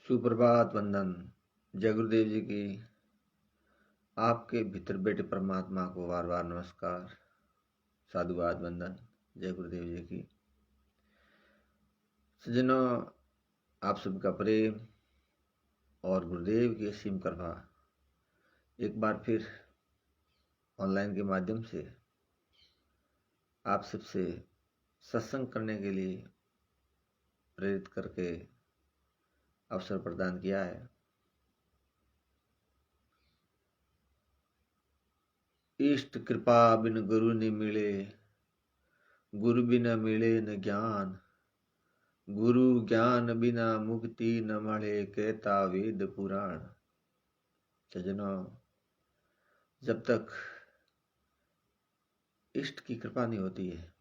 सुप्रभात वंदन। जय गुरुदेव जी की। आपके भीतर बैठे परमात्मा को बार बार नमस्कार, साधुवाद, वंदन। जय गुरुदेव जी की। सज्जनों, आप सबका प्रेम और गुरुदेव की असीम कृपा एक बार फिर ऑनलाइन के माध्यम से आप सबसे सत्संग करने के लिए प्रेरित करके अवसर प्रदान किया है। इष्ट कृपा बिन गुरु ने मिले, गुरु बिना मिले न ज्ञान। गुरु ज्ञान बिना मुक्ति न मळे, कहता वेद पुराण। सज्जनों, जब तक इष्ट की कृपा नहीं होती है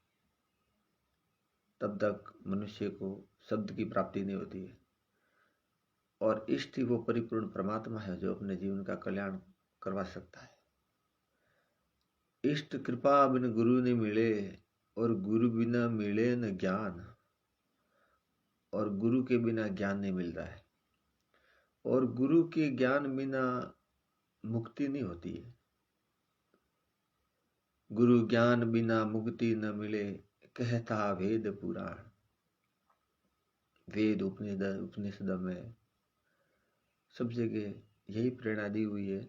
तब तक मनुष्य को शब्द की प्राप्ति नहीं होती है। और इष्ट ही वो परिपूर्ण परमात्मा है जो अपने जीवन का कल्याण करवा सकता है। इष्ट कृपा बिन गुरु ने मिले, और गुरु बिना मिले न ज्ञान। और गुरु के बिना ज्ञान नहीं मिलता है, और गुरु के ज्ञान बिना मुक्ति नहीं होती है। गुरु ज्ञान बिना मुक्ति न मिले, कहता वेद पुराण। वेद उपनिषद में सब जगह यही प्रेरणा दी हुई है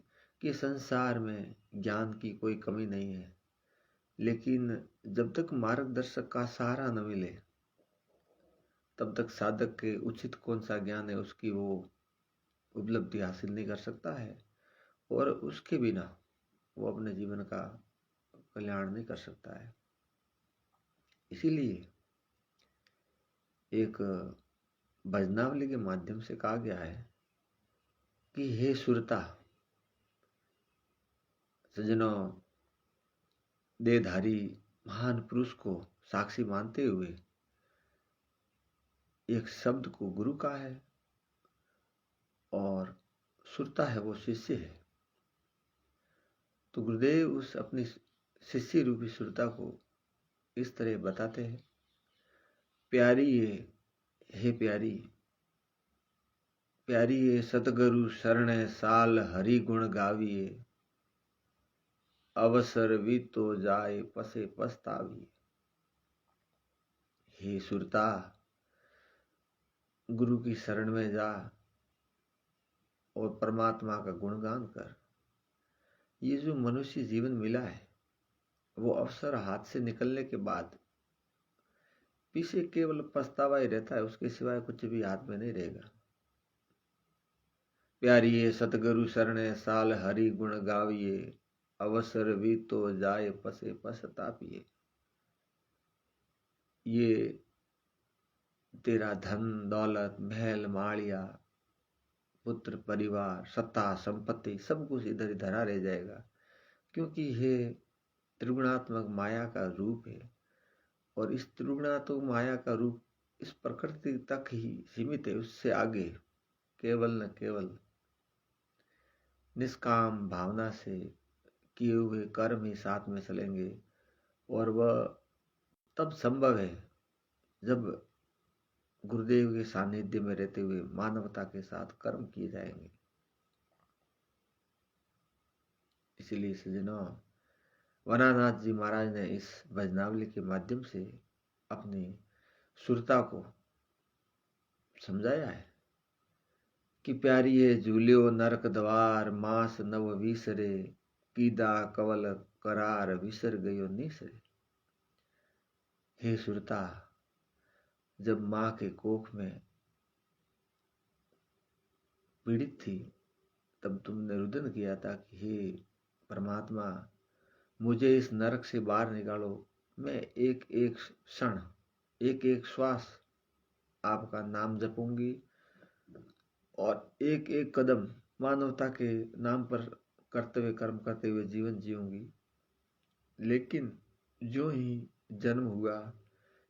कि संसार में ज्ञान की कोई कमी नहीं है, लेकिन जब तक मार्गदर्शक का सहारा न मिले तब तक साधक के उचित कौन सा ज्ञान है उसकी वो उपलब्धि हासिल नहीं कर सकता है, और उसके बिना वो अपने जीवन का कल्याण नहीं कर सकता है। इसीलिए एक भजनावली के माध्यम से कहा गया है कि हे सुरता, सज्जनों, देहधारी महान पुरुष को साक्षी मानते हुए एक शब्द को गुरु का है और सुरता है वो शिष्य है। तो गुरुदेव उस अपनी शिष्य रूपी सुरता को इस तरह बताते हैं, प्यारी ये, हे प्यारी, प्यारी ये सतगुरु शरण साल हरि गुण गाविए। अवसर भी तो जाए पसे पछताविए। हे सुरता, गुरु की शरण में जा और परमात्मा का गुणगान कर। ये जो मनुष्य जीवन मिला है वो अवसर हाथ से निकलने के बाद पीछे केवल पछतावा ही रहता है, उसके सिवाय कुछ भी हाथ में नहीं रहेगा। प्यारिये सतगुरु शरण साल हरि गुण गाविए। अवसर भी तो जाए पसे पछताविए। ये तेरा धन दौलत महल माड़िया पुत्र परिवार सत्ता संपत्ति सब कुछ इधर ही धरा रह जाएगा, क्योंकि ये त्रिगुणात्मक माया का रूप है, और इस त्रिगुणात्मक माया का रूप इस प्रकृति तक ही सीमित है। उससे आगे केवल न केवल निष्काम भावना से किए हुए कर्म ही साथ में चलेंगे, और वह तब संभव है जब गुरुदेव के सानिध्य में रहते हुए मानवता के साथ कर्म किए जाएंगे। इसीलिए सज्जनों, वनानाथ जी महाराज ने इस भजनावली के माध्यम से अपनी सुरता को समझाया है कि प्यारी है झूलियो नरक द्वार, मास नव विसरे, कीदा कवल करार विसर गयो निसरे। हे सुरता, जब माँ के कोख में पीड़ित थी तब तुमने रुदन किया था कि हे परमात्मा, मुझे इस नरक से बाहर निकालो। मैं एक एक क्षण एक एक श्वास आपका नाम जपूंगी और एक एक कदम मानवता के नाम पर करते हुए कर्म करते हुए जीवन जीऊंगी। लेकिन जो ही जन्म हुआ,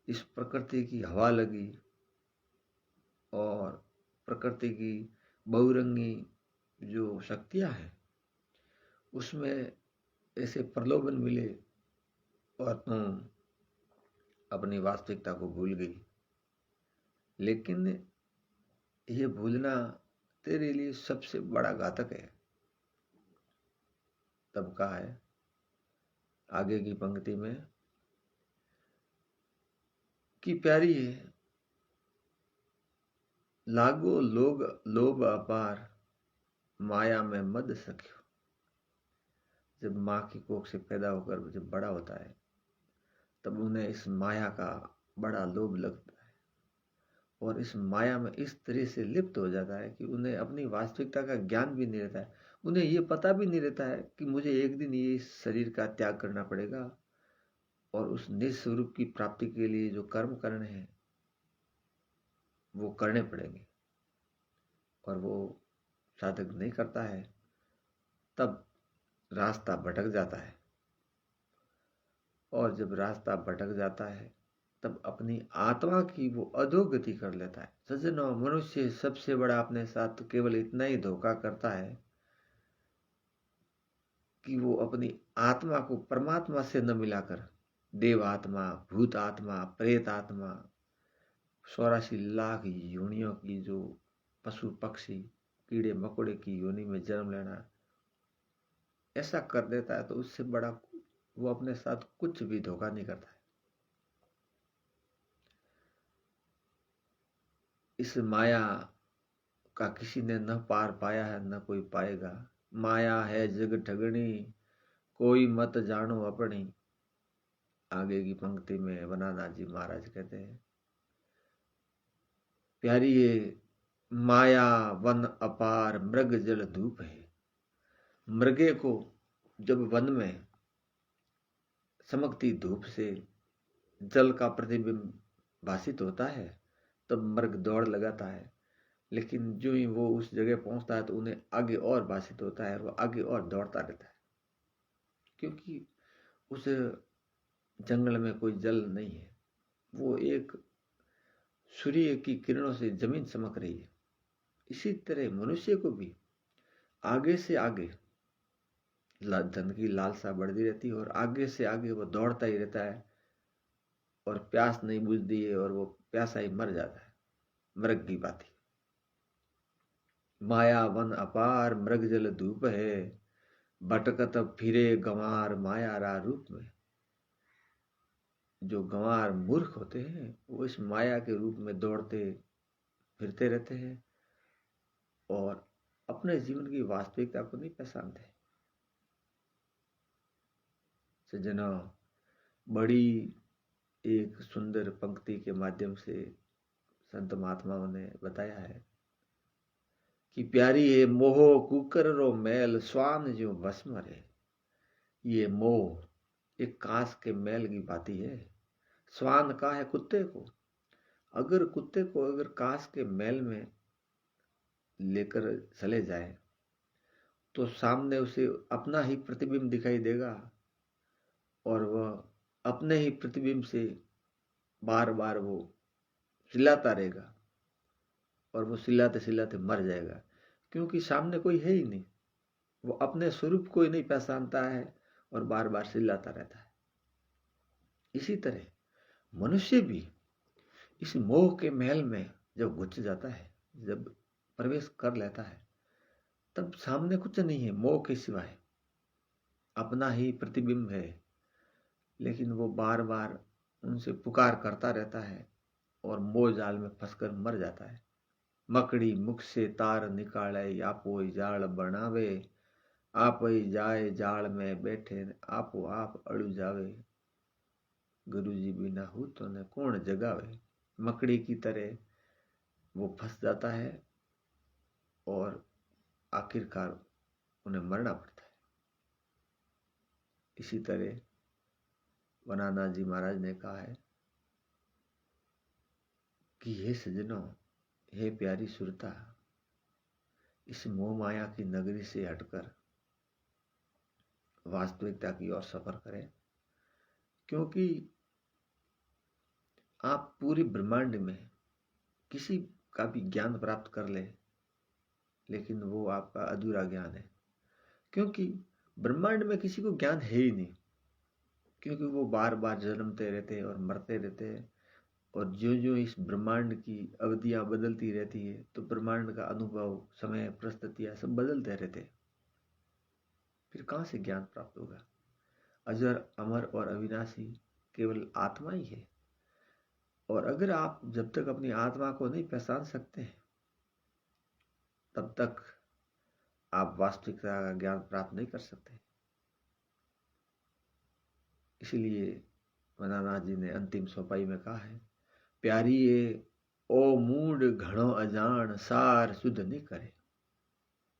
इस प्रकृति की हवा लगी और प्रकृति की बहुरंगी जो शक्तियां हैं उसमें ऐसे प्रलोभन मिले और तुम अपनी वास्तविकता को भूल गई। लेकिन ये भूलना तेरे लिए सबसे बड़ा घातक है। तब कहा है आगे की पंक्ति में कि प्यारी है लागो लोग लोभ अपार माया में मद सख्यो। जब माँ की कोख से पैदा होकर जब बड़ा होता है तब उन्हें इस माया का बड़ा लोभ लगता है और इस माया में इस तरह से लिप्त हो जाता है कि उन्हें अपनी वास्तविकता का ज्ञान भी नहीं रहता है। उन्हें ये पता भी नहीं रहता है कि मुझे एक दिन ये शरीर का त्याग करना पड़ेगा और उस निज स्वरूप की प्राप्ति के लिए जो कर्म करने हैं वो करने पड़ेंगे। और वो साधक नहीं करता है तब रास्ता भटक जाता है और जब रास्ता भटक जाता है तब अपनी आत्मा की वो अधोगति कर लेता है। सज्जनों, मनुष्य सबसे बड़ा अपने साथ केवल इतना ही धोखा करता है कि वो अपनी आत्मा को परमात्मा से न मिलाकर देव आत्मा, भूत आत्मा, प्रेत आत्मा, 84 लाख योनियों की जो पशु पक्षी कीड़े मकोड़े की योनि में जन्म लेना ऐसा कर देता है। तो उससे बड़ा वो अपने साथ कुछ भी धोखा नहीं करता है। इस माया का किसी ने न पार पाया है न कोई पाएगा। माया है जग ठगनी कोई मत जानो अपनी। आगे की पंक्ति में वनाना जी महाराज कहते हैं प्यारी ये माया वन अपार मृग जल धूप है। मृगे को जब वन में चमकती धूप से जल का प्रतिबिंब भाषित होता है तब मृग दौड़ लगाता है, लेकिन जो ही वो उस जगह पहुंचता है तो उन्हें आगे और भाषित होता है और वो आगे और दौड़ता रहता है, क्योंकि उस जंगल में कोई जल नहीं है। वो एक सूर्य की किरणों से जमीन चमक रही है। इसी तरह मनुष्य को भी आगे से आगे धन की लालसा बढ़ती रहती है और आगे से आगे वो दौड़ता ही रहता है और प्यास नहीं बुझती है और वो प्यासा ही मर जाता है मृग की बात। माया वन अपार मृग जल धूप है भटकत फिरे गंवार माया रा रूप में। जो गंवार मूर्ख होते हैं वो इस माया के रूप में दौड़ते फिरते रहते हैं और अपने जीवन की वास्तविकता को नहीं पहचानते। सज्जनों, बड़ी एक सुंदर पंक्ति के माध्यम से संत महात्माओं ने बताया है कि प्यारी है मोह कुकर रो मैल स्वान जो भस्म रे। ये मोह एक कांस के मैल की बाती है। स्वान का है कुत्ते को। अगर कुत्ते को अगर कांस के मैल में लेकर चले जाए तो सामने उसे अपना ही प्रतिबिंब दिखाई देगा और वह अपने ही प्रतिबिंब से बार बार वो चिल्लाता रहेगा और वो चिल्लाते चिल्लाते मर जाएगा, क्योंकि सामने कोई है ही नहीं। वो अपने स्वरूप को ही नहीं पहचानता है और बार बार चिल्लाता रहता है। इसी तरह मनुष्य भी इस मोह के महल में जब घुस जाता है, जब प्रवेश कर लेता है, तब सामने कुछ नहीं है मोह के सिवाय, अपना ही प्रतिबिंब है। लेकिन वो बार बार उनसे पुकार करता रहता है और मोह जाल में फंसकर मर जाता है। मकड़ी मुख से तार निकाले आपो जाल बनावे आप ही जाए जाल में बैठे आपो आप अड़ू जावे। गुरु जी बिना हो तो न कौन जगावे। मकड़ी की तरह वो फंस जाता है और आखिरकार उन्हें मरना पड़ता है। इसी तरह वनाना जी महाराज ने कहा है कि हे सज्जनों, हे प्यारी सुरता, इस मोह माया की नगरी से हटकर वास्तविकता की ओर सफर करें, क्योंकि आप पूरी ब्रह्मांड में किसी का भी ज्ञान प्राप्त कर ले, लेकिन वो आपका अधूरा ज्ञान है, क्योंकि ब्रह्मांड में किसी को ज्ञान है ही नहीं, क्योंकि वो बार बार जन्मते रहते हैं और मरते रहते हैं और जो जो इस ब्रह्मांड की अवधियां बदलती रहती है तो ब्रह्मांड का अनुभव, समय, परिस्थितियां सब बदलते रहते हैं। फिर कहाँ से ज्ञान प्राप्त होगा? अजर, अमर और अविनाशी केवल आत्मा ही है। और अगर आप जब तक अपनी आत्मा को नहीं पहचान सकते हैं तब तक आप वास्तविकता का ज्ञान प्राप्त नहीं कर सकते। इसलिए मनानाथ जी ने अंतिम सोपाई में कहा है, प्यारिये ओ मूड घणो अजान सार शुद्ध नहीं करे।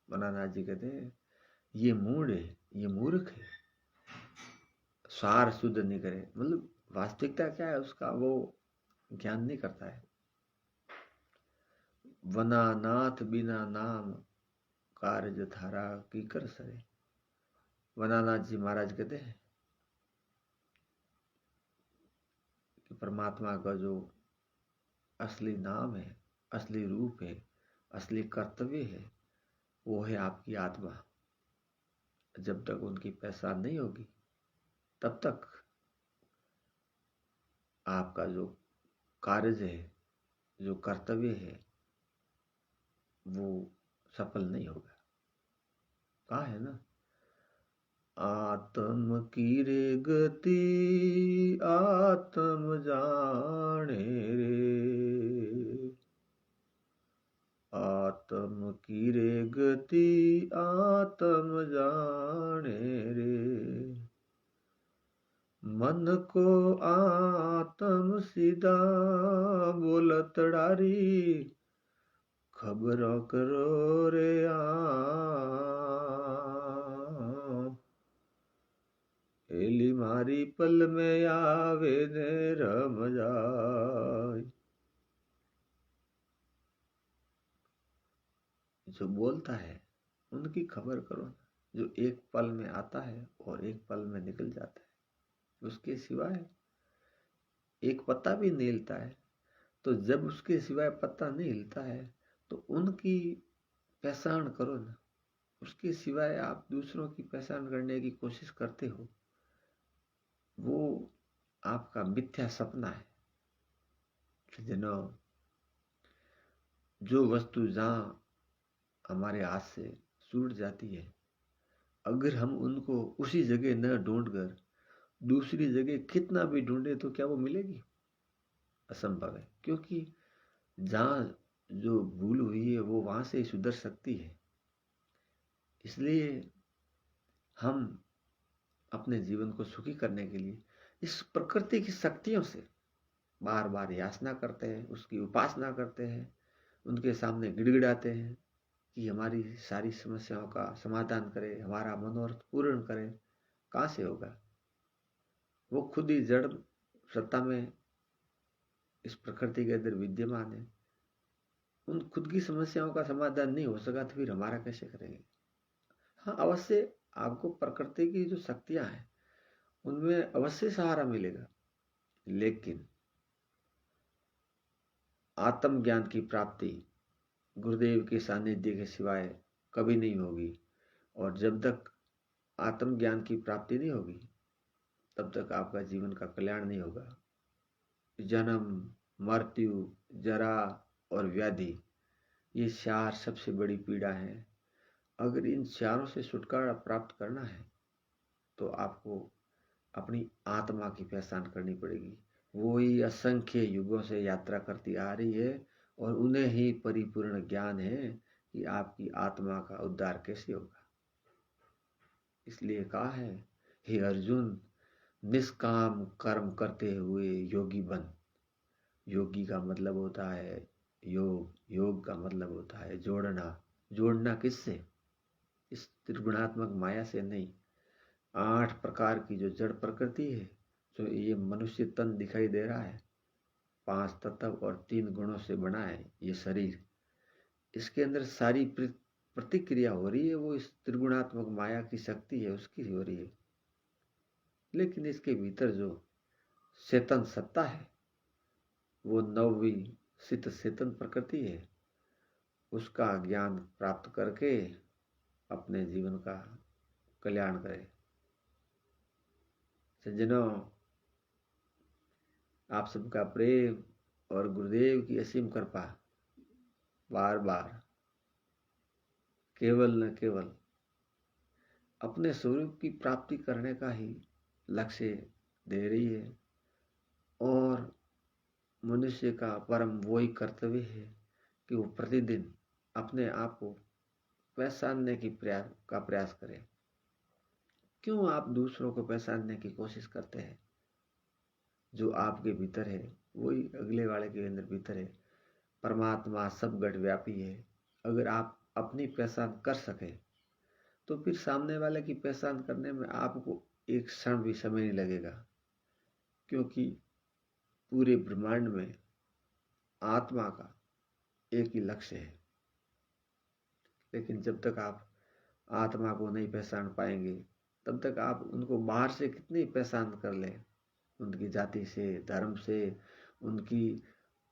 मनानाथ जी कहते हैं ये मूड है, ये मूर्ख है, सार शुद्ध नहीं करे, मतलब वास्तविकता क्या है उसका वो ज्ञान नहीं करता है। वना नाथ बिना नाम कार्य धारा की कर सरे। वनानाथ जी महाराज कहते हैं कि परमात्मा का जो असली नाम है, असली रूप है, असली कर्तव्य है, वो है आपकी आत्मा। जब तक उनकी पहचान नहीं होगी तब तक आपका जो कार्य है, जो कर्तव्य है, वो सफल नहीं होगा। कहा है ना, आत्म की रे गति आत्म जाने रे, आत्म की रे गति आत्म जाने रे, मन को आत्म सीधा बोलत डारी, खबरों करो रे एली मारी पल में आवे ने रम जाए। जो बोलता है उनकी खबर करो, जो एक पल में आता है और एक पल में निकल जाता है, उसके सिवाय एक पत्ता भी नहीं हिलता है। तो जब उसके सिवाय पत्ता नहीं हिलता है तो उनकी पहचान करो ना। उसके सिवाय आप दूसरों की पहचान करने की कोशिश करते हो, वो आपका मिथ्या सपना है। सज्जनों, जो वस्तु जहां हमारे हाथ से छूट जाती है, अगर हम उनको उसी जगह न ढूंढकर दूसरी जगह कितना भी ढूंढे तो क्या वो मिलेगी? असंभव है, क्योंकि जहां जो भूल हुई है वो वहां से ही सुधर सकती है। इसलिए हम अपने जीवन को सुखी करने के लिए इस प्रकृति की शक्तियों से बार बार याचना करते हैं, उसकी उपासना करते हैं, उनके सामने गिड़गिड़ाते हैं कि हमारी सारी समस्याओं का समाधान करे, हमारा मनोरथ पूर्ण करे। कहाँ से होगा? वो खुद ही जड़ सत्ता में इस प्रकृति के अंदर विद्यमान है। उन खुद की समस्याओं का समाधान नहीं हो सका तो फिर हमारा कैसे करेंगे? हाँ, अवश्य आपको प्रकृति की जो शक्तियां हैं उनमें अवश्य सहारा मिलेगा, लेकिन आत्मज्ञान की प्राप्ति गुरुदेव के सानिध्य के सिवाय कभी नहीं होगी। और जब तक आत्मज्ञान की प्राप्ति नहीं होगी तब तक आपका जीवन का कल्याण नहीं होगा। जन्म, मृत्यु, जरा और व्याधि, ये चार सबसे बड़ी पीड़ा है। अगर इन चारों से छुटकारा प्राप्त करना है तो आपको अपनी आत्मा की पहचान करनी पड़ेगी। वो ही असंख्य युगों से यात्रा करती आ रही है और उन्हें ही परिपूर्ण ज्ञान है कि आपकी आत्मा का उद्धार कैसे होगा। इसलिए कहा है, हे अर्जुन, निष्काम कर्म करते हुए योगी बन। योगी का मतलब होता है योग, योग का मतलब होता है जोड़ना। जोड़ना किससे? इस त्रिगुणात्मक माया से नहीं। 8 प्रकार की जो जड़ प्रकृति है, जो ये मनुष्य तन दिखाई दे रहा है, 5 तत्व और 3 गुणों से बना है ये शरीर, इसके अंदर सारी प्रतिक्रिया हो रही है वो इस त्रिगुणात्मक माया की शक्ति है उसकी हो रही है। लेकिन इसके भीतर जो चेतन सत्ता है, वो नवी सित चेतन प्रकृति है, उसका ज्ञान प्राप्त करके अपने जीवन का कल्याण करे। सज्जनों, आप सबका प्रेम और गुरुदेव की असीम कृपा बार बार केवल न केवल अपने स्वरूप की प्राप्ति करने का ही लक्ष्य दे रही है। और मनुष्य का परम वही कर्तव्य है कि वो प्रतिदिन अपने आप को पहचानने की प्रयास करे। क्यों आप दूसरों को पहचानने की कोशिश करते हैं? जो आपके भीतर है वही अगले वाले के अंदर भीतर है। परमात्मा सब घट व्यापी है। अगर आप अपनी पहचान कर सके तो फिर सामने वाले की पहचान करने में आपको एक क्षण भी समय नहीं लगेगा, क्योंकि पूरे ब्रह्मांड में आत्मा का एक ही लक्ष्य है। लेकिन जब तक आप आत्मा को नहीं पहचान पाएंगे तब तक आप उनको बाहर से कितनी पहचान कर लें, उनकी जाति से, धर्म से, उनकी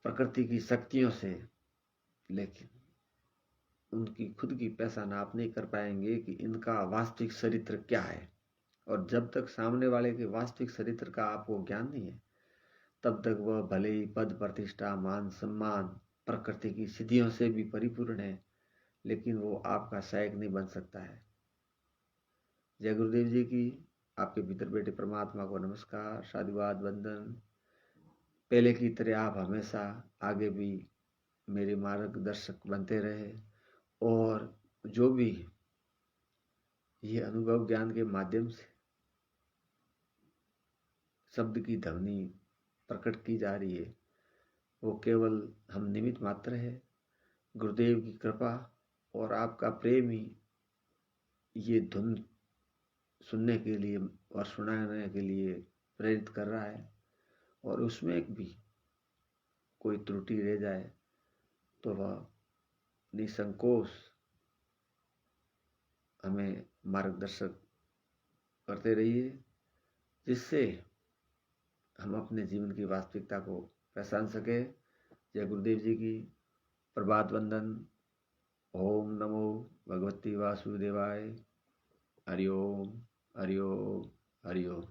प्रकृति की शक्तियों से, लेकिन उनकी खुद की पहचान आप नहीं कर पाएंगे कि इनका वास्तविक चरित्र क्या है। और जब तक सामने वाले के वास्तविक चरित्र का आपको ज्ञान नहीं है तब तक वह भले ही पद प्रतिष्ठा मान सम्मान प्रकृति की सिद्धियों से भी परिपूर्ण है, लेकिन वो आपका सहायक नहीं बन सकता है। जय गुरुदेव जी की। आपके भीतर बैठे परमात्मा को नमस्कार, साधुवाद, वंदन। पहले की तरह आप हमेशा आगे भी मेरे मार्गदर्शक बनते रहे और जो भी ये अनुभव ज्ञान के माध्यम से शब्द की ध्वनि प्रकट की जा रही है वो केवल हम निमित्त मात्र है। गुरुदेव की कृपा और आपका प्रेम ही ये धुन सुनने के लिए और सुनाने के लिए प्रेरित कर रहा है। और उसमें भी कोई त्रुटि रह जाए तो वह निसंकोच हमें मार्गदर्शक करते रहिए, जिससे हम अपने जीवन की वास्तविकता को पहचान सके। जय गुरुदेव जी की। प्रभात वंदन। ओम नमो भगवती वासुदेवाय। हरिओम हरिओम हरिओम।